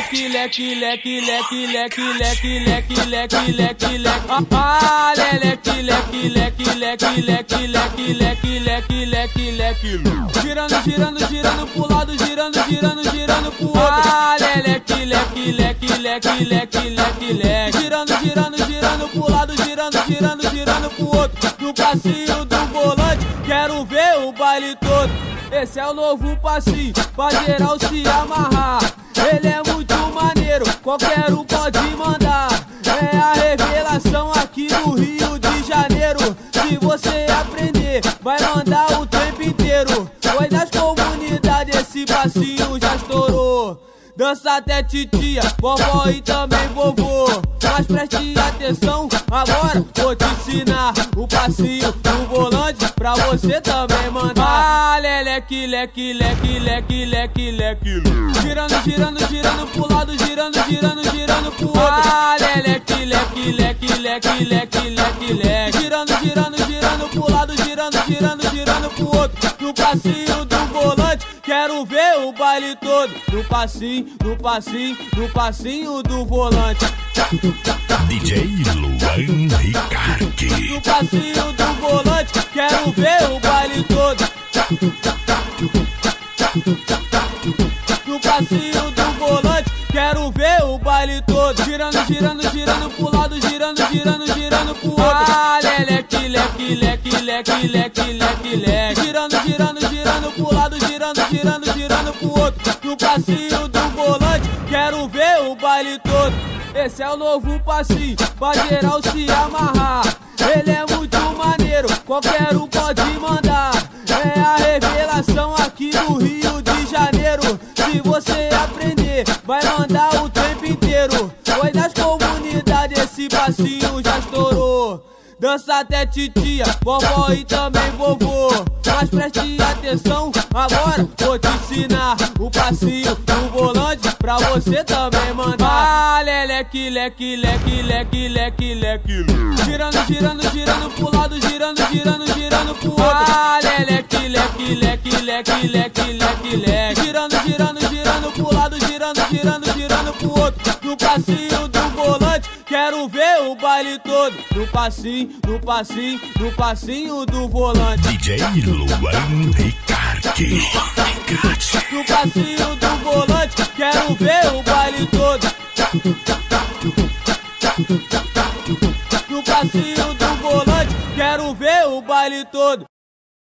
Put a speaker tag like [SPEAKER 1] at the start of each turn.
[SPEAKER 1] leque, leque, leque, leque, leque, leque, leque, leque, leque, leque. Ah, leque, leque, leque, leque, leque, leque, leque, leque, leque, leque. Girando, girando, girando pro lado, girando, girando, girando pro outro. Ah, leque, leque, leque, leque, leque, leque, leque. Girando, girando, girando pro lado, girando, girando, girando pro outro. No passinho do volante, quero ver o baile todo. Esse é o novo passinho, pra geral se amarrar. Ele é muito maneiro, qualquer um pode mandar. É a revelação aqui do Rio de Janeiro. Se você aprender, vai mandar o tempo inteiro. Foi nas comunidades, esse passinho já estourou. Dança até titia, vovó e também vovô. Mas preste atenção, agora vou te ensinar o passinho do volante pra você também mandar. Ah, leque, leque, leque, leque, leque, leque. Girando, girando, girando pro lado, girando, girando, girando pro outro. Ah, leque, leque, leque, leque, leque, leque, leque. Girando, girando, girando pro lado, girando, girando, girando pro outro. No passinho do volante, quero ver o baile todo. No passinho, no passinho, no passinho do volante.
[SPEAKER 2] DJ Luan Ricarque.
[SPEAKER 1] No passinho do volante, quero ver o baile todo. No passinho do volante, quero ver o baile todo. Girando, girando, girando pro lado, girando, girando, girando pro outro. Ah, leque, leque, leque, leque, leque, leque, leque. Girando, girando, girando pro lado, girando, girando, girando pro outro. No passinho do volante, quero ver o baile todo. Esse é o novo passinho, pra geral se amarrar. Ele é muito maneiro, qualquer um pode mandar. É a revelação aqui do Rio de Janeiro. Se você aprender, vai mandar o tempo inteiro. Foi nas comunidades, esse passinho já estourou. Dança até titia, vovó e também vovô. Mas preste atenção, agora vou te ensinar o passinho do volante pra você também mandar. Ah, leque, leque, leque, leque, leque, leque. Girando, girando, girando pro lado, girando, girando, girando pro outro. Ah, leque, leque, leque, leque, leque, leque, leque. Girando, girando, girando pro lado, girando, girando, girando pro outro. No passinho do volante, quero ver o baile todo. No passinho, no passinho, no passinho do volante.
[SPEAKER 2] DJ Luan Ricarque.
[SPEAKER 1] No passinho do volante, quero ver o baile todo. No passinho do volante, quero ver o baile todo.